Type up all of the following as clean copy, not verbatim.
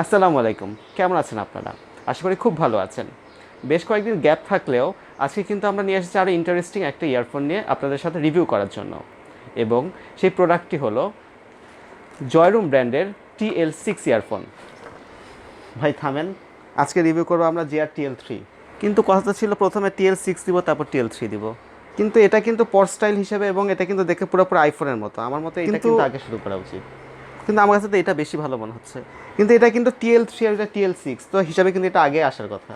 আসসালামু আলাইকুম, কেমন আছেন আপনারা? আশা করি খুব ভালো আছেন। বেশ কয়েকদিন গ্যাপ থাকলেও আজকে কিন্তু আমরা নিয়ে এসেছি আরও ইন্টারেস্টিং একটা ইয়ারফোন নিয়ে আপনাদের সাথে রিভিউ করার জন্য। এবং সেই প্রোডাক্টটি হলো জয়রুম ব্র্যান্ডের TL6 ইয়ারফোন। ভাই থামেন, আজকে রিভিউ করবো আমরা JR-TL3। কিন্তু কথা ছিল প্রথমে TL6 দিব, তারপর TL3 দিব। কিন্তু এটা কিন্তু পর স্টাইল হিসেবে এবং এটা কিন্তু দেখে পুরোপুরি আইফোনের মতো। আমার মতে এটা কিন্তু আগে শুরু করা উচিত, কিন্তু আমার কাছে তো এটা বেশি ভালো মনে হচ্ছে। কিন্তু এটা কিন্তু TL3 আর এটা TL6, তো হিসাবে কিন্তু এটা আগে আসার কথা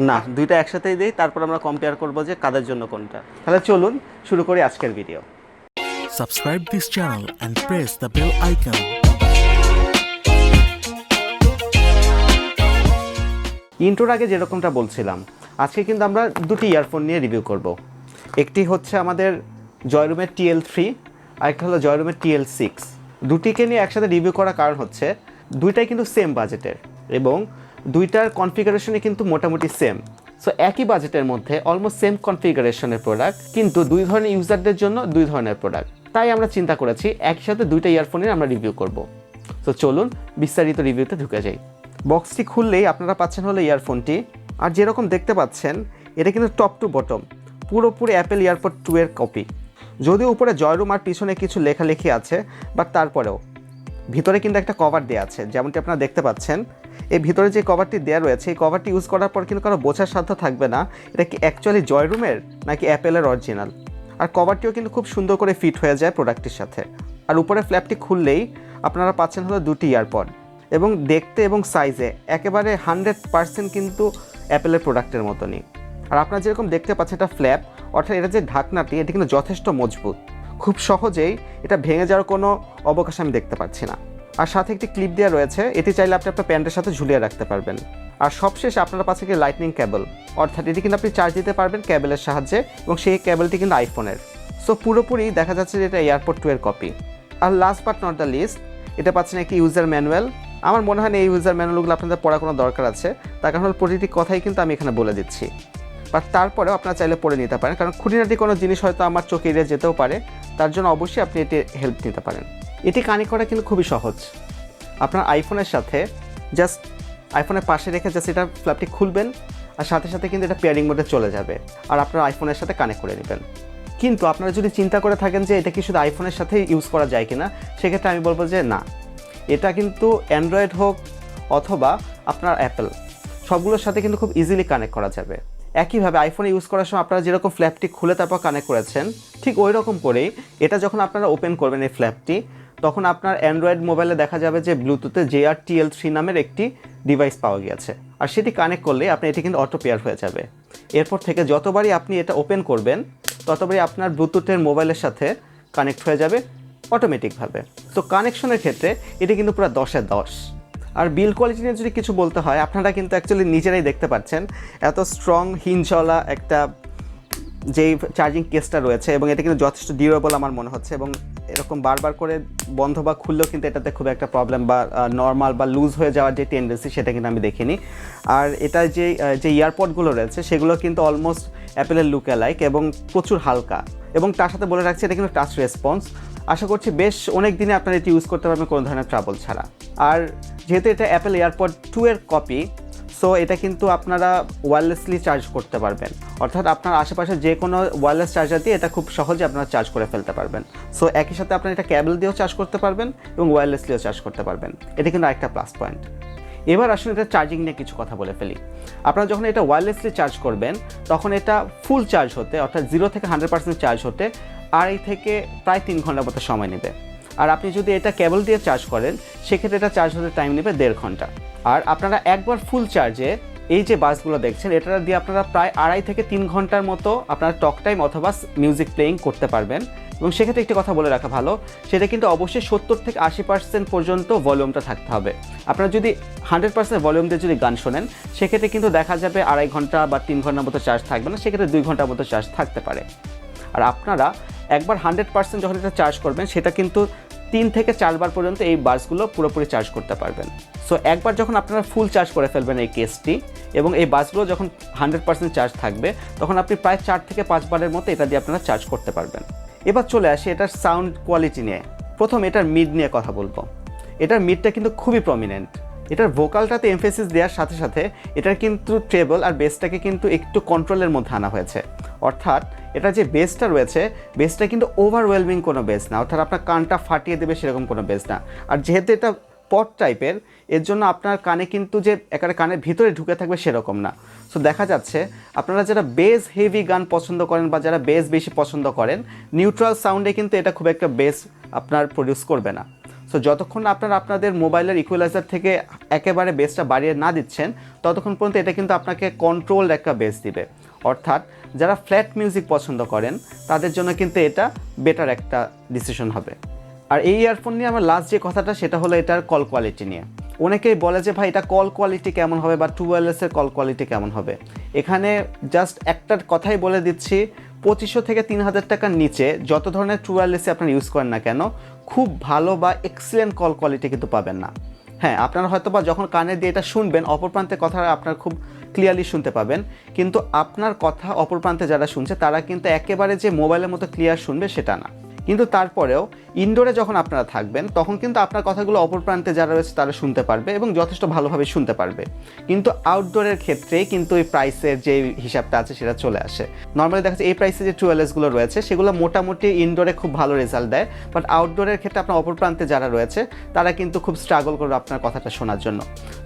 না। দুইটা একসাথেই দিই, তারপর আমরা কম্পেয়ার করবো যে কাদের জন্য কোনটা। তাহলে চলুন শুরু করি আজকের video. Subscribe this channel and press the bell icon. ইন্ট্রোর আগে যেরকমটা বলছিলাম, আজকে কিন্তু আমরা দুটি ইয়ারফোন নিয়ে রিভিউ করব। একটি হচ্ছে আমাদের জয়রুমের TL3, আরেকটা হলো জয়রুমের TL6। দুটিকে নিয়ে একসাথে রিভিউ করার কারণ হচ্ছে দুইটাই কিন্তু সেম বাজেটের এবং দুইটার কনফিগারেশনই কিন্তু মোটামুটি সেম। সো একই বাজেটের মধ্যে অলমোস্ট সেম কনফিগারেশনের প্রোডাক্ট, কিন্তু দুই ধরনের ইউজারদের জন্য দুই ধরনের প্রোডাক্ট। তাই আমরা চিন্তা করেছি একসাথে দুইটা ইয়ারফোনের আমরা রিভিউ করব। তো চলুন বিস্তারিত রিভিউতে ঢুকে যাই। বক্সটি খুললেই আপনারা পাচ্ছেন হলো ইয়ারফোনটি। আর যেরকম দেখতে পাচ্ছেন এটা কিন্তু টপ টু বটম পুরোপুরি অ্যাপেল এয়ারপড 2 এর কপি। যদিও উপরে জয়রুম আর পিছনে কিছু লেখালেখি আছে, বাট তারপরেও ভিতরে কিন্তু একটা কভার দেওয়া আছে। যেমনটি আপনারা দেখতে পাচ্ছেন, এই ভিতরে যে কভারটি দেওয়া রয়েছে, এই কভারটি ইউজ করার পর কিন্তু কারো বোঝার সাধ্য থাকবে না এটা কি অ্যাকচুয়ালি জয়রুমের নাকি অ্যাপেলের অরিজিনাল। আর কভারটিও কিন্তু খুব সুন্দর করে ফিট হয়ে যায় প্রোডাক্টটির সাথে। আর উপরে ফ্ল্যাপটি খুললেই আপনারা পাচ্ছেন হলো দুটি ইয়ারপড, এবং দেখতে এবং সাইজে একেবারে 100% কিন্তু অ্যাপেলের প্রোডাক্টের মতনই। আর আপনারা যেরকম দেখতে পাচ্ছেন এটা ফ্ল্যাপ, অর্থাৎ এটা যে ঢাকনাটি এটা কিন্তু যথেষ্ট মজবুত। খুব সহজেই এটা ভেঙে যাওয়ার কোনো অবকাশ আমি দেখতে পাচ্ছি না। আর সাথে একটি ক্লিপ দেওয়া রয়েছে, এটি চাইলে আপনি আপনার প্যান্টের সাথে ঝুলিয়ে রাখতে পারবেন। আর সবশেষে আপনারা পাচ্ছেন কি লাইটনিং কেবল, অর্থাৎ এটি কিন্তু আপনি চার্জ দিতে পারবেন কেবলের সাহায্যে, এবং সেই কেবলটি কিন্তু আইফোনের। সো পুরোপুরি দেখা যাচ্ছে যে এটা এয়ারপড 2 এর কপি। আর last but not the least, এটা পাচ্ছেন একটি ইউজার ম্যানুয়াল। আমার মনে হয় না এই ইউজার ম্যানুয়ালগুলো আপনাদের পড়ার কোনো দরকার আছে, তার কারণ প্রতিটি কথাই কিন্তু আমি এখানে বলে দিচ্ছি। বাট তারপরেও আপনারা চাইলে পড়ে নিতে পারেন, কারণ খুঁটিনাটি কোনো জিনিস হয়তো আমার চোখে এড়িয়ে যেতেও পারে, তার জন্য অবশ্যই আপনি এটি হেল্প নিতে পারেন। এটি কানেক্ট করা কিন্তু খুবই সহজ। আপনার আইফোনের সাথে জাস্ট আইফোনের পাশে রেখে জাস্ট এটা ফ্ল্যাপটি খুলবেন, আর সাথে সাথে কিন্তু এটা পেয়ারিং মোডে চলে যাবে, আর আপনার আইফোনের সাথে কানেক্ট করে নেবেন। কিন্তু আপনারা যদি চিন্তা করে থাকেন যে এটা কি শুধু আইফোনের সাথে ইউজ করা যায় কিনা, সেক্ষেত্রে আমি বলবো যে না, এটা কিন্তু অ্যান্ড্রয়েড হোক অথবা আপনার অ্যাপেল, সবগুলোর সাথে কিন্তু খুব ইজিলি কানেক্ট করা যাবে। একইভাবে আইফোনে ইউজ করার সময় আপনারা যেরকম ফ্ল্যাপটি খুলে তারপর কানেক্ট করেছেন, ঠিক ওই রকম করেই এটা যখন আপনারা ওপেন করবেন এই ফ্ল্যাপটি, তখন আপনার অ্যান্ড্রয়েড মোবাইলে দেখা যাবে যে ব্লুটুথে JR-TL3 নামের একটি ডিভাইস পাওয়া গিয়েছে, আর সেটি কানেক্ট করলে আপনি এটি কিন্তু অটো পেয়ার হয়ে যাবে। এরপর থেকে যতবারই আপনি এটা ওপেন করবেন ততবারই আপনার ব্লুটুথের মোবাইলের সাথে কানেক্ট হয়ে যাবে অটোমেটিকভাবে। তো কানেকশনের ক্ষেত্রে এটি কিন্তু পুরো 10-এ 10। আর বিল কোয়ালিটি নিয়ে যদি কিছু বলতে হয়, আপনারা কিন্তু অ্যাকচুয়ালি নিজেরাই দেখতে পাচ্ছেন এত স্ট্রং হিঞ্জওয়ালা একটা যেই চার্জিং কেসটা রয়েছে, এবং এটা কিন্তু যথেষ্ট ডিউরেবল আমার মনে হচ্ছে, এবং এরকম বারবার করে বন্ধ বা খুললেও কিন্তু এটাতে খুব একটা প্রবলেম বা নর্মাল বা লুজ হয়ে যাওয়ার যে টেন্ডেন্সি সেটা কিন্তু আমি দেখিনি। আর এটা যে ইয়ারপডগুলো রয়েছে সেগুলো কিন্তু অলমোস্ট অ্যাপেলের লুক অ্যালাইক এবং প্রচুর হালকা, এবং তার সাথে বলে রাখছি এটা কিন্তু টাচ রেসপন্স। আশা করছি বেশ অনেক দিনে আপনারা এটি ইউজ করতে পারবেন কোনো ধরনের ট্রাবল ছাড়া। আর যেহেতু এটা অ্যাপেল এয়ারপড 2 এর কপি, সো এটা কিন্তু আপনারা ওয়্যারলেসলি চার্জ করতে পারবেন, অর্থাৎ আপনার আশেপাশে যে কোনো ওয়্যারলেস চার্জার দিয়ে এটা খুব সহজে আপনারা চার্জ করে ফেলতে পারবেন। সো একই সাথে আপনারা এটা কেবল দিয়েও চার্জ করতে পারবেন এবং ওয়্যারলেসলিও চার্জ করতে পারবেন। এটা কিন্তু আরেকটা প্লাস পয়েন্ট। এবার আসলে এটা চার্জিং নিয়ে কিছু কথা বলে ফেলি। আপনারা যখন এটা ওয়্যারলেসলি চার্জ করবেন, তখন এটা ফুল চার্জ হতে, অর্থাৎ 0 থেকে 100% চার্জ হতে 2.5 থেকে প্রায় 3 ঘন্টার মতো সময় নেবে। আর আপনি যদি এটা কেবল দিয়ে চার্জ করেন, সেক্ষেত্রে এটা চার্জ হতে টাইম নেবে 1.5 ঘন্টা। আর আপনারা একবার ফুল চার্জে এই যে বাসগুলো দেখছেন, এটা দিয়ে আপনারা প্রায় 2.5 থেকে 3 ঘন্টার মতো আপনারা টক টাইম অথবা মিউজিক প্লেয়িং করতে পারবেন। এবং সেক্ষেত্রে একটি কথা বলে রাখা ভালো, সেটা কিন্তু অবশ্যই 70 থেকে 80% পর্যন্ত ভলিউমটা থাকতে হবে। আপনারা যদি 100% ভলিউম দিয়ে যদি গান শোনেন, সেক্ষেত্রে কিন্তু দেখা যাবে 2.5 ঘন্টা বা 3 ঘন্টার মতো চার্জ থাকবে না, সেক্ষেত্রে 2 ঘন্টার মতো চার্জ থাকতে পারে। আর আপনারা একবার 100% যখন এটা চার্জ করবেন, সেটা কিন্তু 3 থেকে 4 বার পর্যন্ত এই বাসগুলো পুরোপুরি চার্জ করতে পারবেন। সো একবার যখন আপনারা ফুল চার্জ করে ফেলবেন এই কেসটি, এবং এই বাসগুলো যখন 100% চার্জ থাকবে, তখন আপনি প্রায় 4 থেকে 5 বারের মতো এটা দিয়ে আপনারা চার্জ করতে পারবেন। এবার চলে আসি এটার সাউন্ড কোয়ালিটি নিয়ে। প্রথম এটার মিড নিয়ে কথা বলবো। এটার মিডটা কিন্তু খুবই প্রমিনেন্ট, এটার ভোকালটাতে এমফেসিস দেওয়ার সাথে সাথে এটার কিন্তু ট্রেবল আর বেসটাকে কিন্তু একটু কন্ট্রোলের মধ্যে আনা হয়েছে। অর্থাৎ এটা যে বেসটা রয়েছে, বেসটা কিন্তু ওভারওয়েলমিং কোনো বেস না, অর্থাৎ আপনার কানটা ফাটিয়ে দেবে সেরকম কোনো বেস না। আর যেহেতু এটা পট টাইপের, এর জন্য আপনার কানে কিন্তু যে একেবারে কানের ভিতরে ঢুকে থাকবে সেরকম না। সো দেখা যাচ্ছে আপনারা যারা বেস হেভি গান পছন্দ করেন বা যারা বেস বেশি পছন্দ করেন, নিউট্রাল সাউন্ডে কিন্তু এটা খুব একটা বেস আপনার প্রডিউস করবে না। সো যতক্ষণ না আপনারা আপনাদের মোবাইলের ইকুয়ালাইজার থেকে একেবারে বেসটা বাড়িয়ে না দিচ্ছেন, ততক্ষণ পর্যন্ত এটা কিন্তু আপনাকে কন্ট্রোলড একটা বেস দিবে। অর্থাৎ যারা ফ্ল্যাট মিউজিক পছন্দ করেন তাদের জন্য কিন্তু এটা বেটার একটা ডিসিশন হবে। আর এই ইয়ারফোন নিয়ে আমার লাস্ট যে কথাটা, সেটা হলো এটার কল কোয়ালিটি নিয়ে। অনেকেই বলে যে ভাই এটা কল কোয়ালিটি কেমন হবে বা টুওয়ারলেসের কল কোয়ালিটি কেমন হবে। এখানে জাস্ট একটা কথাই বলে দিচ্ছি, 2500 থেকে 3000 টাকার নিচে যত ধরনের টুওয়ারলেসে আপনারা ইউজ করেন না কেন, খুব ভালো বা এক্সিলেন্ট কল কোয়ালিটি কিন্তু পাবেন না। হ্যাঁ, আপনারা হয়তো বা যখন কানে দিয়ে এটা শুনবেন, অপর প্রান্তে কথা আপনার খুব ক্লিয়ারলি শুনতে পাবেন, কিন্তু আপনার কথা অপর প্রান্তে যারা শুনছে তারা কিন্তু একেবারে যে মোবাইলের মতো ক্লিয়ার শুনবে সেটা না। কিন্তু তারপরেও ইনডোরে যখন আপনারা থাকবেন তখন কিন্তু আপনার কথাগুলো অপর প্রান্তে যারা রয়েছে তারা শুনতে পারবে এবং যথেষ্ট ভালোভাবে শুনতে পারবে। কিন্তু আউটডোরের ক্ষেত্রে কিন্তু এই প্রাইসের যে হিসাবটা আছে সেটা চলে আসে। নর্মালি দেখা যাচ্ছে এই প্রাইসে যে টুওয়ারলেসগুলো রয়েছে সেগুলো মোটামুটি ইনডোরে খুব ভালো রেজাল্ট দেয়, বাট আউটডোরের ক্ষেত্রে আপনার অপর প্রান্তে যারা রয়েছে তারা কিন্তু খুব স্ট্রাগল করবে আপনার কথাটা শোনার জন্য।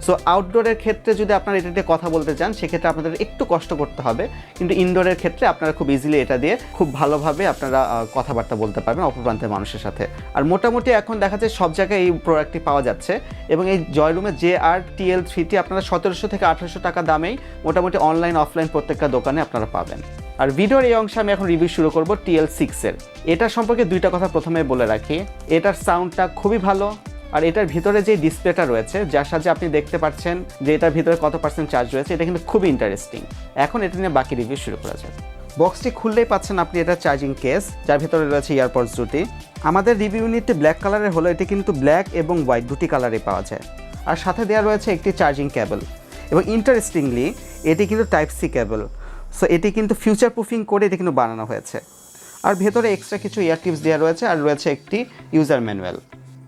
সো আউটডোরের ক্ষেত্রে যদি আপনারা এটা দিয়ে কথা বলতে চান সেক্ষেত্রে আপনাদের একটু কষ্ট করতে হবে, কিন্তু ইনডোরের ক্ষেত্রে আপনারা খুব ইজিলি এটা দিয়ে খুব ভালোভাবে আপনারা কথাবার্তা বলতে পারবেন অপর প্রান্তের মানুষের সাথে। আর মোটামুটি এখন দেখা যায় সব জায়গায় এই প্রোডাক্টটি পাওয়া যাচ্ছে এবং এই জয়রুমের JR-TL3টি আপনারা 1700 থেকে 1800 টাকা দামেই মোটামুটি অনলাইন অফলাইন প্রত্যেকটা দোকানে আপনারা পাবেন। আর ভিডিওর এই অংশে আমি এখন রিভিউ শুরু করব TL6-এর। এটার সম্পর্কে দুইটা কথা প্রথমে বলে রাখি। এটার সাউন্ডটা খুবই ভালো, আর এটার ভিতরে যে ডিসপ্লেটা রয়েছে যার সাহায্যে আপনি দেখতে পাচ্ছেন যে এটার ভিতরে কত পার্সেন্ট চার্জ রয়েছে, এটা কিন্তু খুবই ইন্টারেস্টিং। এখন এটা নিয়ে বাকি রিভিউ শুরু করা যাক। বক্সটি খুললেই পাচ্ছেন আপনি এটা চার্জিং কেস, যার ভিতরে রয়েছে ইয়ারপডস দুটি। আমাদের রিভিউ ইউনিটটি ব্ল্যাক কালারের হলো, এটি কিন্তু ব্ল্যাক এবং হোয়াইট দুটি কালারে পাওয়া যায়। আর সাথে দেওয়া রয়েছে একটি চার্জিং কেবল, এবং ইন্টারেস্টিংলি এটি কিন্তু টাইপ সি কেবল। সো এটি কিন্তু ফিউচার প্রুফিং করে এটি কিন্তু বানানো হয়েছে। আর ভেতরে এক্সট্রা কিছু ইয়ার টিপস দেওয়া রয়েছে, আর রয়েছে একটি ইউজার ম্যানুয়াল।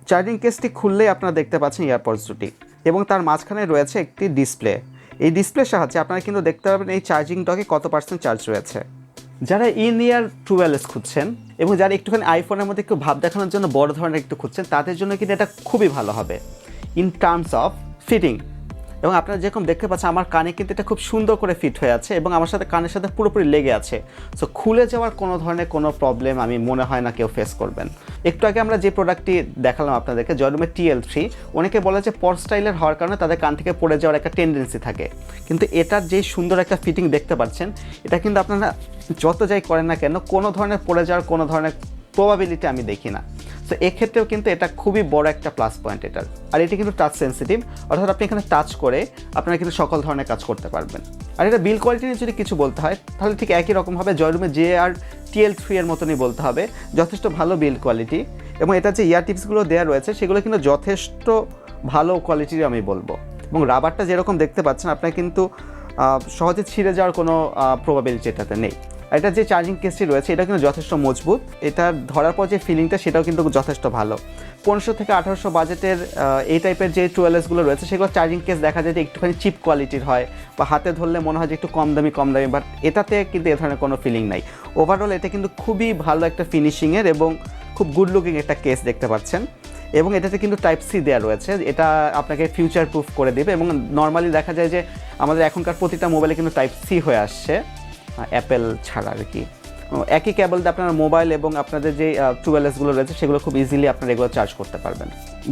চার্জিং কেসটি খুললেই আপনারা দেখতে পাচ্ছেন ইয়ারপডস দুটি, এবং তার মাঝখানে রয়েছে একটি ডিসপ্লে। এই ডিসপ্লের সাহায্যে আপনারা কিন্তু দেখতে পাবেন এই চার্জিং ডকে কত পার্সেন্ট চার্জ রয়েছে। যারা ইন ইয়ার টুওয়ারলেস খুঁজছেন এবং যারা একটুখানি আইফোনের মধ্যে একটু ভাব দেখানোর জন্য বড় ধরনের একটু খুঁজছেন, তাদের জন্য কিন্তু এটা খুবই ভালো হবে ইন টার্মস অফ ফিটিং। এবং আপনারা যেরকম দেখতে পাচ্ছেন আমার কানে কিন্তু এটা খুব সুন্দর করে ফিট হয়ে আছে এবং আমার সাথে কানের সাথে পুরোপুরি লেগে আছে। সো খুলে যাওয়ার কোনো ধরনের কোনো প্রবলেম আমি মনে হয় না কেউ ফেস করবেন। একটু আগে আমরা যে প্রোডাক্টটি দেখালাম আপনাদেরকে, জয়রুমের TL3, অনেকে বলে যে পর স্টাইলের হওয়ার কারণে তাদের কান থেকে পড়ে যাওয়ার একটা টেন্ডেন্সি থাকে, কিন্তু এটার যে সুন্দর একটা ফিটিং দেখতে পাচ্ছেন, এটা কিন্তু আপনারা যত যাই করেন না কেন কোনো ধরনের পড়ে যাওয়ার কোনো ধরনের প্রবাবিলিটি আমি দেখি না। সো এক্ষেত্রেও কিন্তু এটা খুবই বড় একটা প্লাস পয়েন্ট এটার। আর এটি কিন্তু টাচ সেন্সিটিভ, অর্থাৎ আপনি এখানে টাচ করে আপনারা কিন্তু সকল ধরনের কাজ করতে পারবেন। আর এটা বিল কোয়ালিটি নিয়ে যদি কিছু বলতে হয় তাহলে ঠিক একই রকমভাবে জয়রুমের JR-TL3 এর মতনই বলতে হবে, যথেষ্ট ভালো বিল কোয়ালিটি। এবং এটা যে ইয়ার টিপসগুলো দেওয়া রয়েছে সেগুলো কিন্তু যথেষ্ট ভালো কোয়ালিটির আমি বলবো। এবং রাবারটা যেরকম দেখতে পাচ্ছেন আপনার কিন্তু সহজে ছিঁড়ে যাওয়ার কোনো প্রবাবিলিটি এটাতে নেই। আর এটা যে চার্জিং কেসটি রয়েছে এটা কিন্তু যথেষ্ট মজবুত, এটা ধরার পর যে ফিলিংটা সেটাও কিন্তু যথেষ্ট ভালো। 1500 থেকে 1800 বাজেটের এই টাইপের যে টুওয়ারলেসগুলো রয়েছে সেগুলো চার্জিং কেস দেখা যায় যে একটুখানি চিপ কোয়ালিটির হয় বা হাতে ধরলে মনে হয় যে একটু কম দামি, বাট এটাতে কিন্তু এ ধরনের কোনো ফিলিং নাই। ওভারঅল এটা কিন্তু খুবই ভালো একটা ফিনিশিংয়ের এবং খুব গুড লুকিং একটা কেস দেখতে পাচ্ছেন। এবং এটাতে কিন্তু টাইপ সি দেওয়া রয়েছে, এটা আপনাকে ফিউচার প্রুফ করে দেবে। এবং নর্মালি দেখা যায় যে আমাদের এখনকার প্রতিটা মোবাইলে কিন্তু টাইপ সি হয়ে আসছে, অ্যাপেল ছাড়া আর কি। একই কেবল দিয়ে আপনার মোবাইল এবং আপনাদের যে টুওয়ারলেসগুলো রয়েছে সেগুলো খুব ইজিলি আপনারা এগুলো চার্জ করতে পারবেন।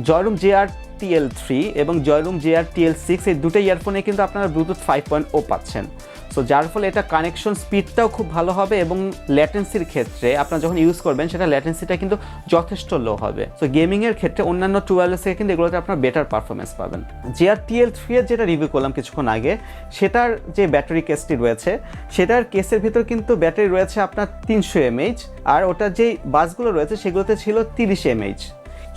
জয়রুম JR-TL3 এবং জয়রুম JR-TL6 এই দুটো ইয়ারফোনে কিন্তু আপনারা ব্লুটুথ 5.0 পাচ্ছেন। সো যার ফলে এটা কানেকশন স্পিডটাও খুব ভালো হবে এবং ল্যাটেন্সির ক্ষেত্রে আপনারা যখন ইউজ করবেন সেটা ল্যাটেন্সিটা কিন্তু যথেষ্ট লো হবে। সো গেমিংয়ের ক্ষেত্রে অন্যান্য টুওয়ারলেস থেকে কিন্তু এগুলোতে আপনারা বেটার পারফরমেন্স পাবেন। JR-TL3 এর যেটা রিভিউ করলাম কিছুক্ষণ আগে, সেটার যে ব্যাটারি কেসটি রয়েছে সেটার কেসের ভিতর কিন্তু ব্যাটারি রয়েছে আপনার 300 mAh, আর ওটার যেই বাসগুলো রয়েছে সেগুলোতে ছিল 30 mAh।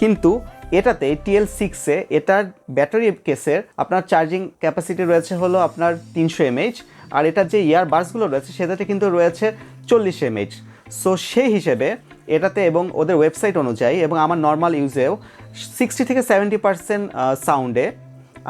কিন্তু এটাতে TL6-এ এটার ব্যাটারি কেসের আপনার চার্জিং ক্যাপাসিটি রয়েছে হলো আপনার 300 mAh, আর এটার যে ইয়ার বাসগুলো রয়েছে সেটাতে কিন্তু রয়েছে 40 mAh। সো সেই হিসেবে এটাতে এবং ওদের ওয়েবসাইট অনুযায়ী এবং আমার নর্মাল ইউজেও 60 থেকে 70% সাউন্ডে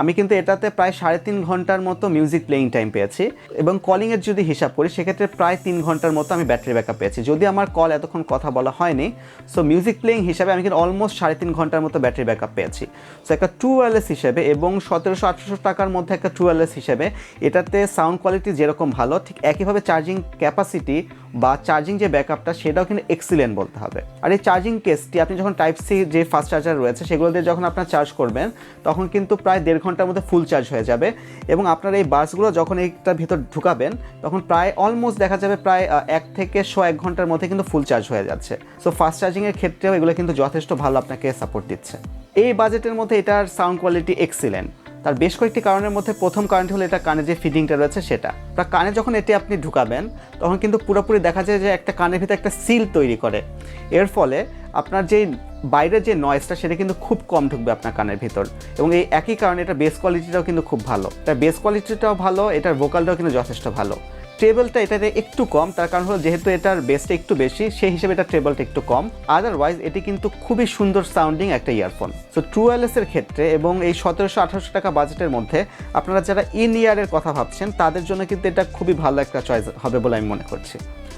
আমি কিন্তু এটাতে প্রায় 3.5 ঘন্টার মতো মিউজিক প্লেইং টাইম পেয়েছি এবং কলিংয়ের যদি হিসাব করি সেক্ষেত্রে প্রায় 3 ঘন্টার মতো আমি ব্যাটারি ব্যাকআপ পেয়েছি। যদি আমার কল এতক্ষণ কথা বলা হয়নি, সো মিউজিক প্লেইং হিসাবে আমি কিন্তু অলমোস্ট 3.5 ঘন্টার মতো ব্যাটারি ব্যাকআপ পেয়েছি। সো একটা ট্রু ওয়্যারলেস হিসেবে এবং 1700-1800 টাকার মধ্যে একটা ট্রু ওয়্যারলেস হিসেবে এটাতে সাউন্ড কোয়ালিটি যেরকম ভালো, ঠিক একইভাবে চার্জিং ক্যাপাসিটি বা চার্জিং যে ব্যাকআপটা সেটাও কিন্তু এক্সিলেন্ট বলতে হবে। আর এই চার্জিং কেসটি আপনি যখন টাইপ সি যে ফাস্ট চার্জার রয়েছে সেগুলো দিয়ে যখন আপনার চার্জ করবেন তখন কিন্তু প্রায় 1.5 ঘন্টার মধ্যে ফুল চার্জ হয়ে যাবে এবং আপনার এই বাসগুলো যখন এইটার ভিতর ঢুকাবেন তখন প্রায় অলমোস্ট দেখা যাবে প্রায় 1 থেকে 1 ঘন্টার মধ্যে কিন্তু ফুল চার্জ হয়ে যাচ্ছে। সো ফাস্ট চার্জিংয়ের ক্ষেত্রেও এগুলো কিন্তু যথেষ্ট ভালো আপনাকে সাপোর্ট দিচ্ছে। এই বাজেটের মধ্যে এটার সাউন্ড কোয়ালিটি এক্সিলেন্ট। তার বেশ কয়েকটি কারণের মধ্যে প্রথম কারণটি হলো এটা কানে যে ফিডিংটা রয়েছে সেটা। আপনার কানে যখন এটি আপনি ঢুকাবেন তখন কিন্তু পুরোপুরি দেখা যায় যে একটা কানের ভিতরে একটা সিল তৈরি করে। এর ফলে আপনার যেই বাইরের যে নয়েজটা সেটা কিন্তু খুব কম ঢুকবে আপনার কানের ভিতর এবং এই একই কারণে এটার বেস কোয়ালিটিটাও কিন্তু খুব ভালো। এটার বেস কোয়ালিটিটাও ভালো, এটার ভোকালটাও কিন্তু যথেষ্ট ভালো। ট্রেবলটা এটাতে একটু কম, তার কারণ হলো যেহেতু এটার বেসটা একটু বেশি সেই হিসেবে এটার ট্রেবলটা একটু কম। আদারওয়াইজ এটি কিন্তু খুবই সুন্দর সাউন্ডিং একটা ইয়ারফোন। সো ট্রু ওয়্যারলেসের ক্ষেত্রে এবং এই 1700-1800 টাকা বাজেটের মধ্যে আপনারা যারা ইন ইয়ারের কথা ভাবছেন তাদের জন্য কিন্তু এটা খুবই ভালো একটা চয়েস হবে বলে আমি মনে করছি।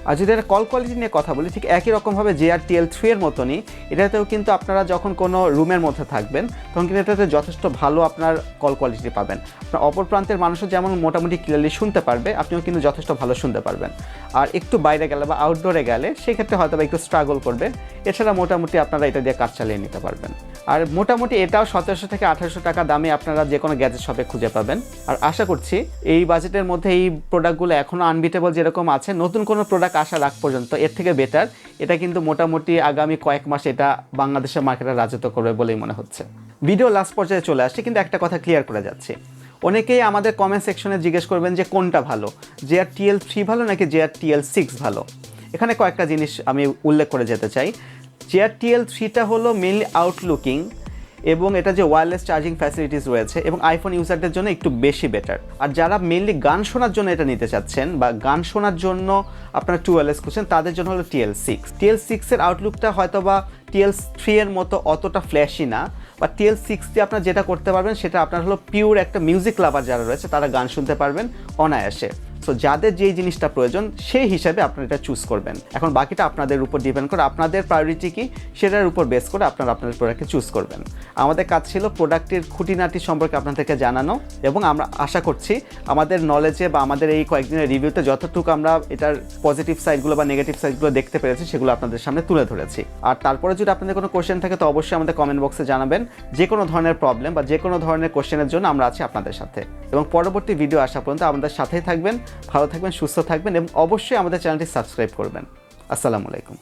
আর যদি এটা কল কোয়ালিটি নিয়ে কথা বলি, ঠিক একই রকমভাবে JR-TL3 এর মতনই এটাতেও কিন্তু আপনারা যখন কোনো রুমের মধ্যে থাকবেন তখন কিন্তু এটাতে যথেষ্ট ভালো আপনার কল কোয়ালিটি পাবেন। আপনার অপর প্রান্তের মানুষও যেমন মোটামুটি ক্লিয়ারলি শুনতে পারবে, আপনিও কিন্তু যথেষ্ট ভালো শুনতে পারবেন। আর একটু বাইরে গেলে বা আউটডোরে গেলে সেক্ষেত্রে হয়তো বা একটু স্ট্রাগল করবে, এছাড়া মোটামুটি আপনারা এটা দিয়ে কাজ চালিয়ে নিতে পারবেন। আর মোটামুটি এটাও 1700 থেকে 1800 টাকা দামে আপনারা যে কোনো গ্যাজেট শপে খুঁজে পাবেন। আর আশা করছি এই বাজেটের মধ্যে এই প্রোডাক্টগুলো এখনও আনবিটেবল যেরকম আছে, নতুন কোনো প্রোডাক্ট আসার আগ পর্যন্ত এর থেকে বেটার এটা কিন্তু মোটামুটি আগামী কয়েক মাস এটা বাংলাদেশের মার্কেটে রাজত্ব করবে বলেই মনে হচ্ছে। ভিডিও লাস্ট পর্যায়ে চলে আসছে, কিন্তু একটা কথা ক্লিয়ার করে যাচ্ছে। অনেকেই আমাদের কমেন্ট সেকশনে জিজ্ঞেস করবেন যে কোনটা ভালো, JR-TL3 ভালো নাকি JR-TL6 ভালো। এখানে কয়েকটা জিনিস আমি উল্লেখ করে যেতে চাই। JR-TL3টা হলো মেনলি আউটলুকিং এবং এটা যে ওয়্যারলেস চার্জিং ফ্যাসিলিটিস রয়েছে এবং আইফোন ইউজারদের জন্য একটু বেশি বেটার। আর যারা মেনলি গান শোনার জন্য এটা নিতে চাচ্ছেন বা গান শোনার জন্য আপনারা ট্রু ওয়্যারলেস খুঁজছেন তাদের জন্য হলো TL6 এর আউটলুকটা হয়তো বা TL3 এর মতো অতটা ফ্ল্যাশি না, বা TL6 দিয়ে আপনারা যেটা করতে পারবেন সেটা আপনার হলো পিওর একটা মিউজিক লাভার যারা রয়েছে তারা গান শুনতে পারবেন অনায়াসে। সো যাদের যেই জিনিসটা প্রয়োজন সেই হিসাবে আপনারা এটা চুজ করবেন। এখন বাকিটা আপনাদের উপর ডিপেন্ড করে, আপনাদের প্রায়োরিটি কি সেটার উপর বেস করে আপনারা আপনাদের প্রোডাক্টকে চুজ করবেন। আমাদের কাজ ছিল প্রোডাক্টের খুঁটিনাটি সম্পর্কে আপনাদেরকে জানানো এবং আমরা আশা করছি আমাদের নলেজে বা আমাদের এই কয়েকদিনের রিভিউতে যতটুকু আমরা এটার পজিটিভ সাইডগুলো বা নেগেটিভ সাইডগুলো দেখতে পেরেছি সেগুলো আপনাদের সামনে তুলে ধরেছি। আর তারপরে যদি আপনাদের কোনো কোয়েশ্চেন থাকে তো অবশ্যই আমাদের কমেন্ট বক্সে জানাবেন। যে কোনো ধরনের প্রবলেম বা যে কোনো ধরনের কোয়েশ্চেনের জন্য আমরা আছি আপনাদের সাথে। এবং পরবর্তী ভিডিও আসা পর্যন্ত আমাদের সাথেই থাকবেন, ভালো থাকবেন, সুস্থ থাকবেন এবং অবশ্যই আমাদের চ্যানেলটি সাবস্ক্রাইব করবেন। আসসালামু আলাইকুম।